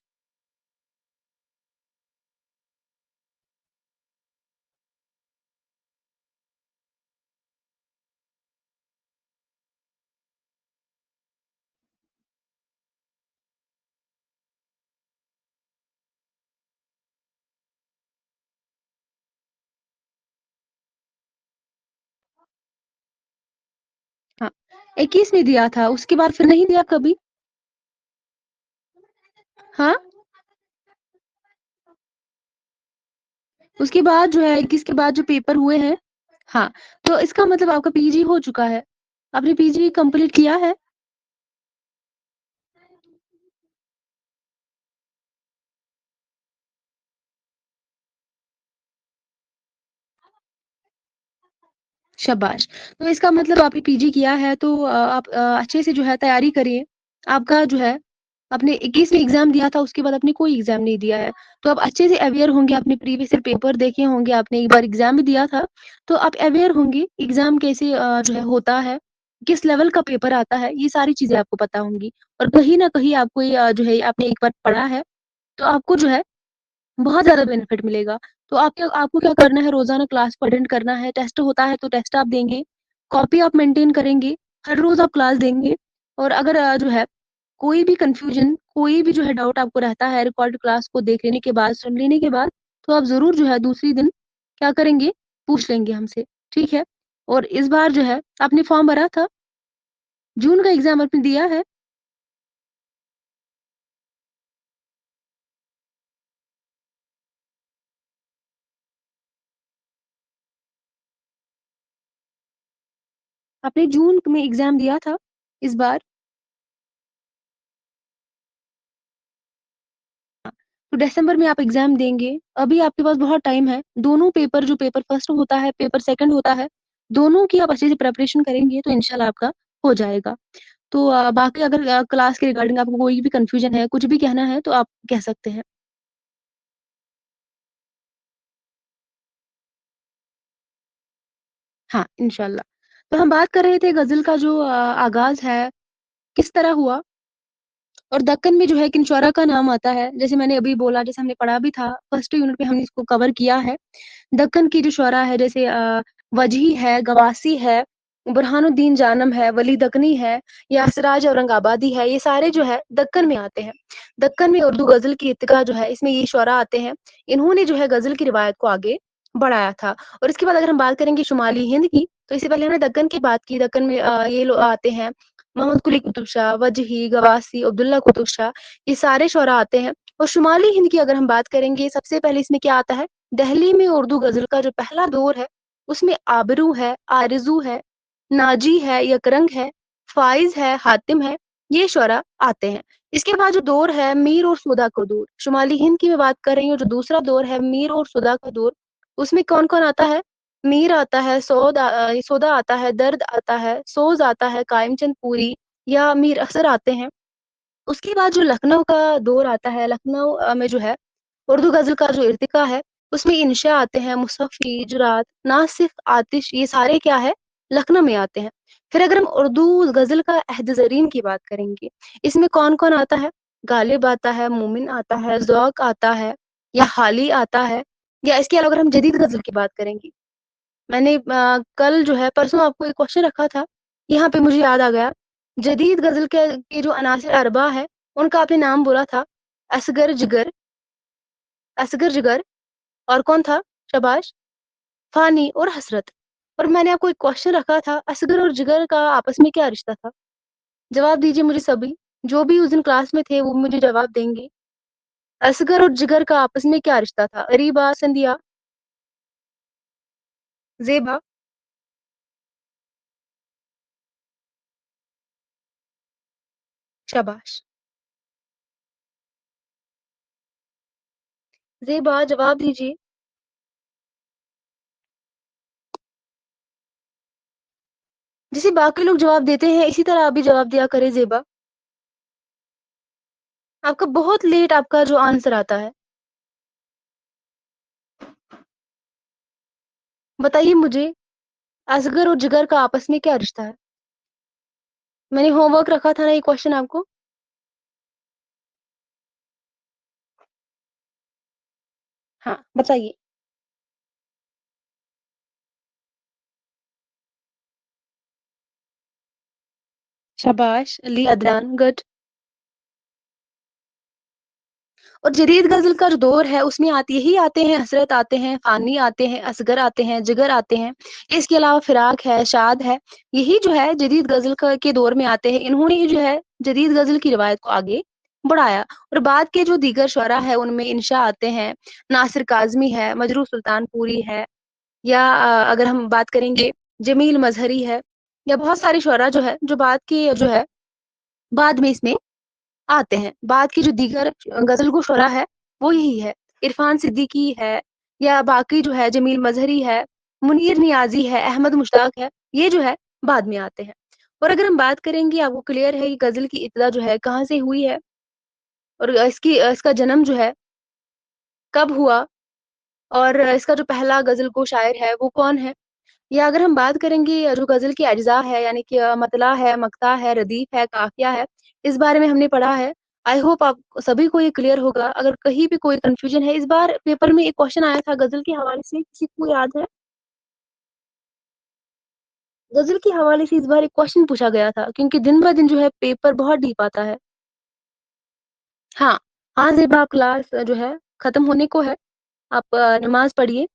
हाँ, 21 में दिया था, उसके बाद फिर नहीं दिया कभी? हाँ? उसके बाद जो है 21 के बाद जो पेपर हुए हैं, हाँ, तो इसका मतलब आपका पीजी हो चुका है। आपने पीजी कंप्लीट किया है? शाबाश! तो इसका मतलब आपने पीजी किया है तो आप अच्छे से जो है तैयारी करिए। आपका जो है आपने 21 में एग्ज़ाम दिया था उसके बाद आपने कोई एग्ज़ाम नहीं दिया है। तो आप अच्छे से अवेयर होंगे, आपने प्रीवियस ईयर पेपर देखे होंगे, आपने एक बार एग्ज़ाम भी दिया था, तो आप अवेयर होंगे एग्ज़ाम कैसे जो है होता है, किस लेवल का पेपर आता है, ये सारी चीज़ें आपको पता होंगी। और कहीं न कहीं आपको ये जो है आपने एक बार पढ़ा है, तो आपको जो है बहुत ज़्यादा बेनिफिट मिलेगा। तो आपको क्या करना है, रोज़ाना क्लास को अटेंड करना है, टेस्ट होता है तो टेस्ट आप देंगे, कॉपी आप मेंटेन करेंगे, हर रोज़ आप क्लास देंगे और अगर जो है कोई भी कन्फ्यूज़न, कोई भी जो है डाउट आपको रहता है रिकॉर्ड क्लास को देख लेने के बाद, सुन लेने के बाद, तो आप ज़रूर जो है दूसरी दिन क्या करेंगे, पूछ लेंगे हमसे, ठीक है? और इस बार जो है आपने फॉर्म भरा था, जून का एग्ज़ाम आपने दिया है, आपने जून में एग्ज़ाम दिया था इस बार? तो दिसंबर में आप एग्ज़ाम देंगे, अभी आपके पास बहुत टाइम है। दोनों पेपर जो पेपर फर्स्ट होता है, पेपर सेकंड होता है, दोनों की आप अच्छे से प्रिपरेशन करेंगे तो इंशाल्लाह आपका हो जाएगा। तो बाकी अगर क्लास के रिगार्डिंग आपको कोई भी कन्फ्यूज़न है, कुछ भी कहना है तो आप कह सकते हैं। हाँ, इंशाल्लाह। तो हम बात कर रहे थे गज़ल का जो आगाज़ है, किस तरह हुआ और दक्कन में जो है किन शुरा का नाम आता है, जैसे मैंने अभी बोला, जैसे हमने पढ़ा भी था, फर्स्ट यूनिट में हमने इसको कवर किया है। दक्कन की जो शुरा है जैसे वजही है, गवासी है, बुरहानुद्दीन जानम है, वली दक्कनी है या सिराज औरंगाबादी है, ये सारे जो है दक्कन में आते हैं। दक्कन में उर्दू गज़ल की इत्तिका जो है इसमें ये शुरा आते हैं। इन्होंने जो है गज़ल की रिवायत को आगे बढ़ाया था। और इसके बाद अगर हम बात करेंगे शुमाली हिंद की, तो इससे पहले हमने दक्कन की बात की, दक्कन में ये लोग आते हैं, मोहम्मद कुली कुतुब शाह, वजही, गवासी, अब्दुल्ला कुतुब शाह, ये सारे शोरा आते हैं। और शुमाली हिंद की अगर हम बात करेंगे, सबसे पहले इसमें क्या आता है, दहली में उर्दू गज़ल का जो पहला दौर है, उसमें आबरू है, आरज़ू है, नाजी है, यकरंग है, फ़ाइज़ है, हातिम है, ये शोरा आते हैं। इसके बाद जो दौर है मीर और सुधा का दौर, शुमाली हिंद की मैं बात कर रही हूँ, जो दूसरा दौर है मीर और सुधा का दौर, उसमें कौन-कौन आता है? मीर आता है, सोदा आता है, दर्द आता है, सोज़ आता है, कायमचंद पूरी या मीर असर आते हैं। उसके बाद जो लखनऊ का दौर आता है, लखनऊ में जो है उर्दू गज़ल का जो इर्तिका है, उसमें इंशा आते हैं, मुसफ़्फ़ी, जुरात, नासिफ़, आतिश, ये सारे क्या है, लखनऊ में आते हैं। फिर अगर हम उर्दू गज़ल का अहद ज़रीन की बात करेंगे, इसमें कौन-कौन आता है? गालिब आता है, मोमिन आता है, ज़ौक़ आता है या हाली आता है, या इसके अलावा अगर हम जदीद गज़ल की बात करेंगे, मैंने कल जो है परसों आपको एक क्वेश्चन रखा था, यहाँ पे मुझे याद आ गया। जदीद गज़ल के जो अनासिर अरबा है, उनका आपने नाम बोला था, असगर जिगर, असगर जिगर, और कौन था? शाबाश! फ़ानी और हसरत। और मैंने आपको एक क्वेश्चन रखा था, असगर और जिगर का आपस में क्या रिश्ता था? जवाब दीजिए मुझे सभी, जो भी उस दिन क्लास में थे वो मुझे जवाब देंगे। असगर और जिगर का आपस में क्या रिश्ता था? अरीबा, संध्या, ज़ेबा, शाबाश! ज़ेबा जवाब दीजिए। जैसे बाकी लोग जवाब देते हैं, इसी तरह आप भी जवाब दिया करें ज़ेबा। आपका बहुत लेट आपका जो आंसर आता है। बताइए मुझे, असगर और जिगर का आपस में क्या रिश्ता है? मैंने होमवर्क रखा था ना ये क्वेश्चन आपको? हाँ, बताइए। शाबाश! अली अदनान, गुड। और जदीद गज़ल का जो दौर है उसमें आती यही आते हैं, हसरत आते हैं, फ़ानी आते हैं, असगर आते हैं, जिगर आते हैं। इसके अलावा फ़िराक है, शाद है, यही जो है जदीद गज़ल के दौर में आते हैं। इन्होंने ही जो है जदीद गज़ल की रिवायत को आगे बढ़ाया। और बाद के जो दीगर शुअरा हैं उनमें इंशा आते हैं, नासिर काज़मी है, मजरूह सुल्तानपुरी है, या अगर हम बात करेंगे जमील मज़हरी है, या बहुत सारे शुअरा जो है, जो बाद के जो है, बाद में इसमें आते हैं। बाद की जो दीगर गज़ल-गो शुरा है, वो यही है। इरफ़ान सिद्दीकी है, या बाकी जो है जमील मज़हरी है, मुनीर नियाज़ी है, अहमद मुश्ताक है, ये जो है बाद में आते हैं। और अगर हम बात करेंगे, आपको क्लियर है ये गज़ल की इब्तिदा जो है कहाँ से हुई है, और इसका जन्म जो है कब हुआ, और इसका जो पहला गज़ल-गो शायर है वो कौन है? या अगर हम बात करेंगे जो गज़ल के अज्ज़ा है, यानी कि मतला है, मक़ता है, रदीफ़ है, काफ़िया है, इस बारे में हमने पढ़ा है। आई होप आप सभी को ये क्लियर होगा। अगर कहीं भी कोई कन्फ्यूज़न है, इस बार पेपर में एक क्वेश्चन आया था गज़ल के हवाले से, किसी को याद है? गज़ल के हवाले से इस बार एक क्वेश्चन पूछा गया था, क्योंकि दिन-ब-दिन जो है पेपर बहुत डीप आता है। हाँ, हाँ ज़ेबा, क्लास जो है खत्म होने को है। आप नमाज़ पढ़िए।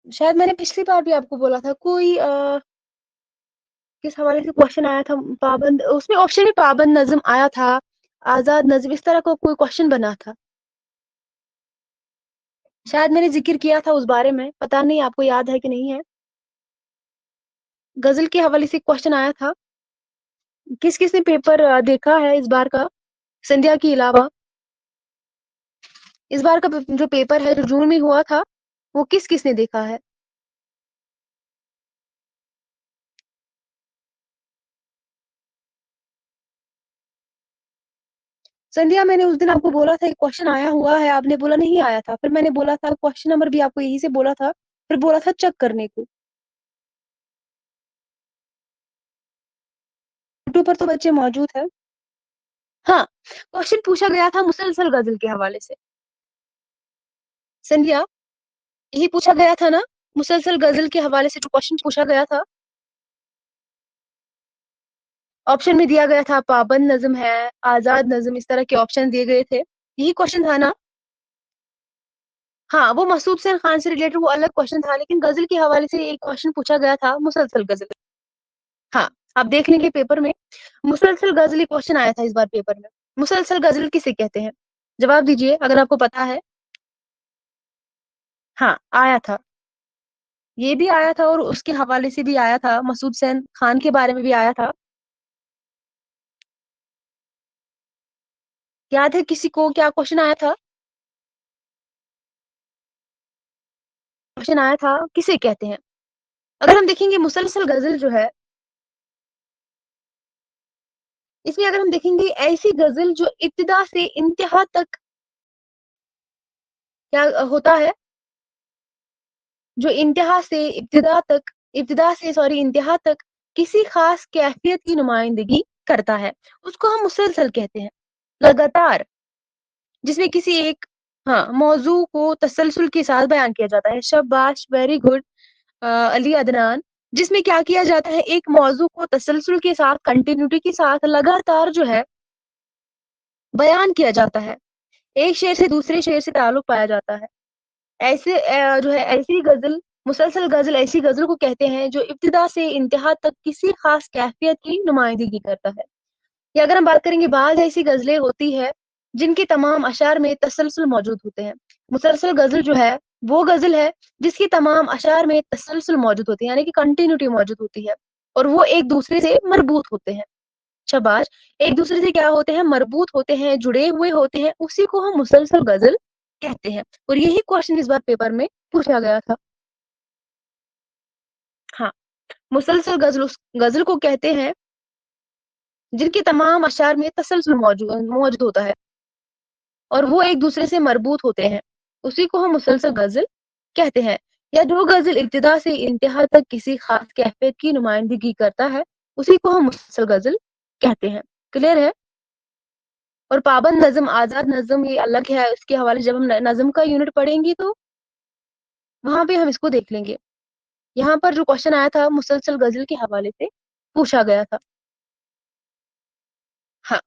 शायद मैंने पिछली बार भी आपको बोला था, कोई किस हवाले से क्वेश्चन आया था, पाबंद, उसमें ऑप्शन में पाबंद नज़्म आया था, आज़ाद नज़्म, इस तरह का कोई क्वेश्चन बना था। शायद मैंने ज़िक्र किया था उस बारे में, पता नहीं आपको याद है कि नहीं है? गज़ल के हवाले से क्वेश्चन आया था। किस-किस ने पेपर देखा है इस बार का? संध्या के अलावा, इस बार का जो पेपर है, जो जून में हुआ था, वो किस-किस ने देखा है? संध्या मैंने उस दिन आपको बोला था, एक क्वेश्चन आया हुआ है, आपने बोला नहीं आया था। फिर मैंने बोला था क्वेश्चन नंबर भी आपको यही से बोला था, फिर बोला था चेक करने को। यूट्यूब पर तो बच्चे मौजूद हैं। हाँ, क्वेश्चन पूछा गया था मुसलसल गज़ल के हवाले से। संध्या, यही पूछा गया था ना? मुसलसल गज़ल के हवाले से जो क्वेश्चन पूछा गया था, ऑप्शन में दिया गया था पाबंद नज़्म है, आज़ाद नज़्म, इस तरह के ऑप्शन दिए गए थे। यही क्वेश्चन था ना? हाँ, वो मसूद हुसैन खान से रिलेटेड वो अलग क्वेश्चन था, लेकिन गज़ल के हवाले से एक क्वेश्चन पूछा गया था मुसलसल गज़ल। हाँ, आप देख लेंगे पेपर में, मुसलसल गज़ल क्वेश्चन आया था इस बार पेपर में। मुसलसल गज़ल किसे कहते हैं? जवाब दीजिए अगर आपको पता है। हाँ, आया था। ये भी आया था और उसके हवाले से भी आया था, मसूद हुसैन खान के बारे में भी आया था। याद है किसी को क्या क्वेश्चन आया था? क्वेश्चन आया था किसे कहते हैं? अगर हम देखेंगे मुसलसल गज़ल जो है, इसमें अगर हम देखेंगे ऐसी गज़ल जो इब्तिदा से इंतहा तक क्या होता है, जो इब्तिदा से सॉरी इंतहा तक किसी ख़ास कैफ़ियत की नुमाइंदगी करता है, उसको हम मुसलसल कहते हैं। लगातार, जिसमें किसी एक हाँ, मौज़ू को तसलसल के साथ बयान किया जाता है। शाबाश! Very good Ali Adnan. जिसमें क्या किया जाता है, एक मौज़ू को तसलसल के साथ, कंटिन्यूटी के साथ लगातार जो है, बयान किया जाता है। एक शेर से दूसरे शेर से ताल्लुक पाया जाता है। ऐसे जो है ऐसी गज़ल मुसलसल गज़ल ऐसी गज़ल को कहते हैं जो इब्तिदा से इंतहा तक किसी ख़ास कैफ़ियत की नुमाइंदगी करता है। या अगर हम बात करेंगे बाज़ ऐसी गज़लें होती है, जिनके तमाम अशार में तसलसल मौजूद होते हैं। मुसलसल गज़ल जो है, वो गज़ल है जिसकी तमाम अशार में तसलसल मौजूद होती है, यानी कि कंटिन्यूटी मौजूद होती है और वो एक-दूसरे से मरबूत होते हैं। शाबाश! एक-दूसरे से क्या होते हैं, मरबूत होते हैं, जुड़े हुए होते हैं, उसी को हम मुसलसल गज़ल कहते हैं और यही क्वेश्चन इस बार पेपर में पूछा गया था। हाँ, मुसलसल गज़ल उस गज़ल को कहते हैं, जिनके तमाम अशार में तसलसल मौजूद होता है और वो एक-दूसरे से मरबूत होते हैं। उसी को हम मुसलसल गज़ल कहते हैं या जो गज़ल इब्तिदा से इंतहा तक किसी ख़ास कैफ़ियत की नुमाइंदगी करता है, उसी को हम मुसलसल गज़ल कहते हैं। क्लियर है? और पाबंद नज़्म, आज़ाद नज़्म ये अलग है, उसके हवाले जब हम न नज़्म का यूनिट पढ़ेंगे तो वहाँ पे हम इसको देख लेंगे। यहाँ पर जो क्वेश्चन आया था मुसलसल गज़ल के हवाले से पूछा गया था। हाँ,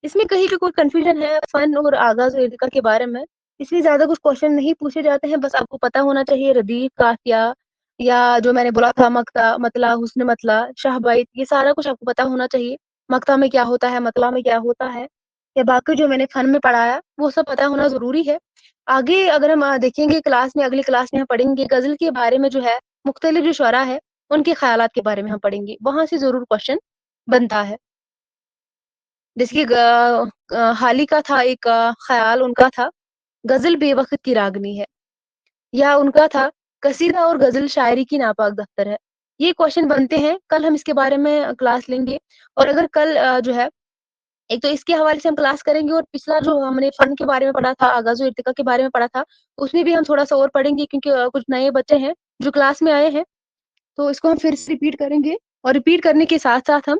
इसमें कहीं भी कोई कन्फ्यूज़न है फ़न और आगाज़ और इर्तिका के बारे में, इसमें ज़्यादा कुछ क्वेश्चन नहीं पूछे जाते हैं, बस आपको पता होना चाहिए रदीफ़, काफ़िया या जो मैंने बोला था मक्ता, मतला, हुस्न मतला, शाहबाइत ये सारा कुछ आपको पता होना चाहिए। मक्ता में क्या होता है, मतला में क्या होता है, या बाकी जो मैंने फ़न में पढ़ाया, वो सब पता होना ज़रूरी है। आगे अगर हम देखेंगे क्लास में अगली क्लास में हम पढ़ेंगे गज़ल के बारे में जो है, मुख्तलिफ़ जो शुअरा है, उनके ख़यालात के बारे में हम पढ़ेंगे। वहाँ से ज़रूर क्वेश्चन बनता है। जैसे कि हाल ही का था एक ख़याल उनका था, गज़ल बेवक़्त की रागनी है या उनका था कसीदा और गज़ल शायरी की नापाक दफ्तर है। ये क्वेश्चन बनते हैं, कल हम इसके बारे में क्लास लेंगे और अगर कल जो है एक तो इसके हवाले से हम क्लास करेंगे और पिछला जो हमने फ़न के बारे में पढ़ा था, आगाज़ और इर्तिका के बारे में पढ़ा था, उसमें भी हम थोड़ा-सा और पढ़ेंगे क्योंकि कुछ नए बच्चे हैं जो क्लास में आए हैं, तो इसको हम फिर से रिपीट करेंगे और रिपीट करने के साथ-साथ हम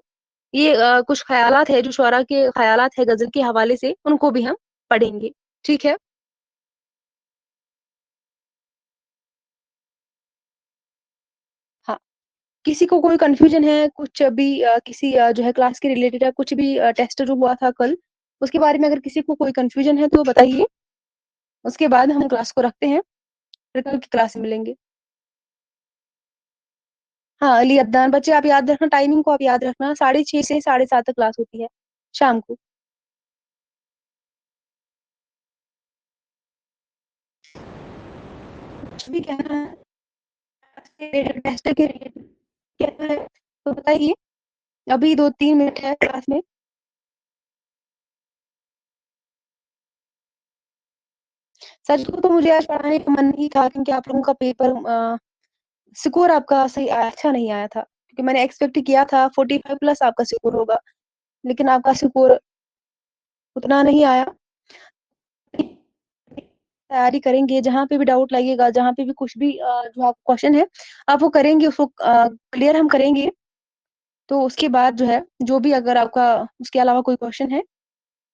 ये कुछ ख़यालात है जो शुअरा के ख़यालात है गज़ल के हवाले से, उनको भी हम पढ़ेंगे। ठीक है? हाँ, किसी को कोई कन्फ्यूज़न है, कुछ भी किसी जो है क्लास के रिलेटेड या कुछ भी टेस्ट जो हुआ था कल, उसके बारे में अगर किसी को कोई कन्फ्यूज़न है तो वो बताइए, उसके बाद हम क्लास को रखते हैं, फिर कल की क्लास में मिलेंगे। हाँ, अली अदनान बच्चे आप याद रखना टाइमिंग को आप याद रखना 6:30 से 7:30 तक क्लास होती है, शाम को। कुछ भी कहना है टेस्ट के रिलेटेड कहना है तो बताइए, अभी 2-3 मिनट है क्लास में। सच कहूँ तो मुझे आज पढ़ाने का मन नहीं था क्योंकि आप लोगों का पेपर स्कोर आपका सही अच्छा नहीं आया था, क्योंकि मैंने एक्सपेक्ट किया था 45 प्लस आपका स्कोर होगा, लेकिन आपका स्कोर उतना नहीं आया, तैयारी करेंगे, जहाँ पे भी डाउट लगेगा, जहाँ पे भी कुछ भी जो आप क्वेश्चन है, आप वो करेंगे, उसको क्लियर हम करेंगे। तो उसके बाद जो है, जो भी अगर आपका उसके अलावा कोई क्वेश्चन है,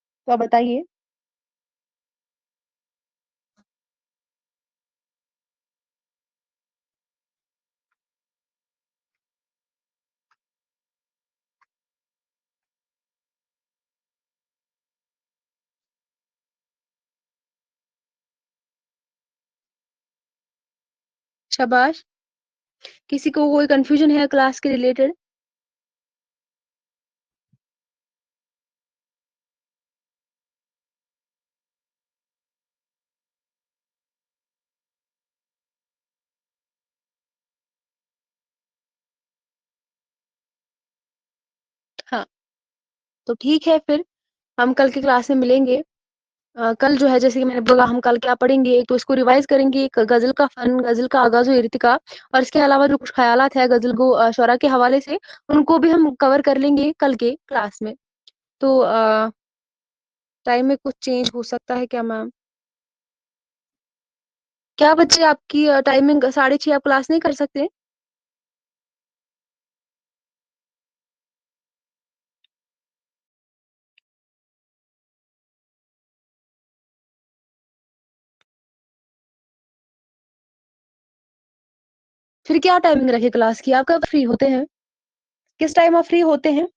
तो आप बताइए। शाबाश! किसी को कोई कन्फ्यूजन है क्लास के रिलेटेड? हाँ, तो ठीक है फिर, हम कल की क्लास में मिलेंगे। कल जो है, जैसे कि मैंने बोला, हम कल क्या पढ़ेंगे, एक तो इसको रिवाइज करेंगे, एक गज़ल का फन, गज़ल का आगाज़ व इर्तिका, और इसके अलावा जो कुछ ख़यालात है गज़ल को शुरा के हवाले से, उनको भी हम कवर कर लेंगे कल के क्लास में। तो टाइम में कुछ चेंज हो सकता है क्या मैम? क्या बच्चे आपकी टाइमिंग 6:30 आप क्लास नहीं कर सकते? फिर क्या टाइमिंग रखें क्लास की? आप कब फ्री होते हैं? किस टाइम आप फ्री होते हैं?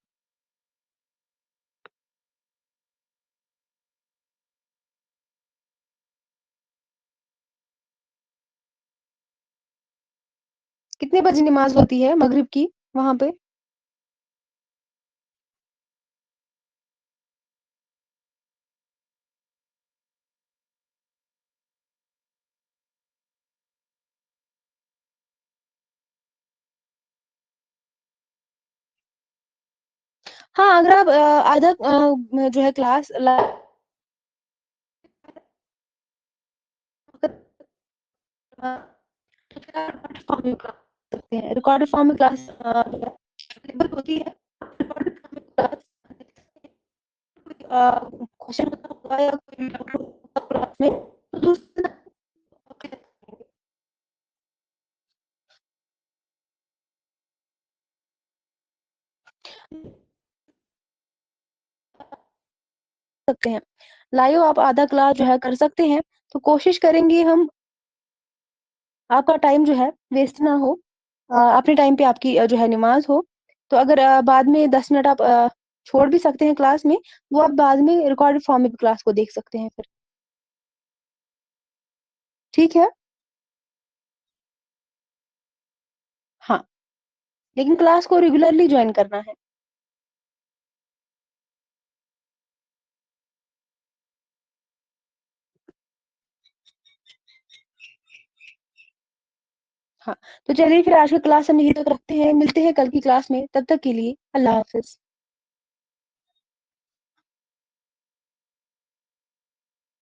कितने बजे नमाज़ होती है मगरिब की वहाँ पे? हाँ, अगर आप आधा जो है क्लास ला सकते हैं। रिकॉर्डेड फॉर्म में क्लास जो है अवेलेबल होती है। रिकॉर्डेड फॉर्म में क्लास क्वेश्चन होगा या कोई डाउट होगा क्लास में, तो दूसरे सकते हैं। लाइव आप आधा क्लास जो है कर सकते हैं, तो कोशिश करेंगे हम आपका टाइम जो है वेस्ट ना हो। अपने टाइम पे आपकी जो है नमाज़ हो। तो अगर बाद में 10 मिनट आप छोड़ भी सकते हैं क्लास में, वो आप बाद में रिकॉर्डेड फॉर्म में भी क्लास को देख सकते हैं फिर। ठीक है? हाँ, लेकिन क्लास को रेगुलरली जॉइन करना है। हाँ, तो चलिए फिर आज का क्लास हम यहीं तक रखते हैं, मिलते हैं कल की क्लास में, तब तक के लिए अल्लाह हाफ़िज़।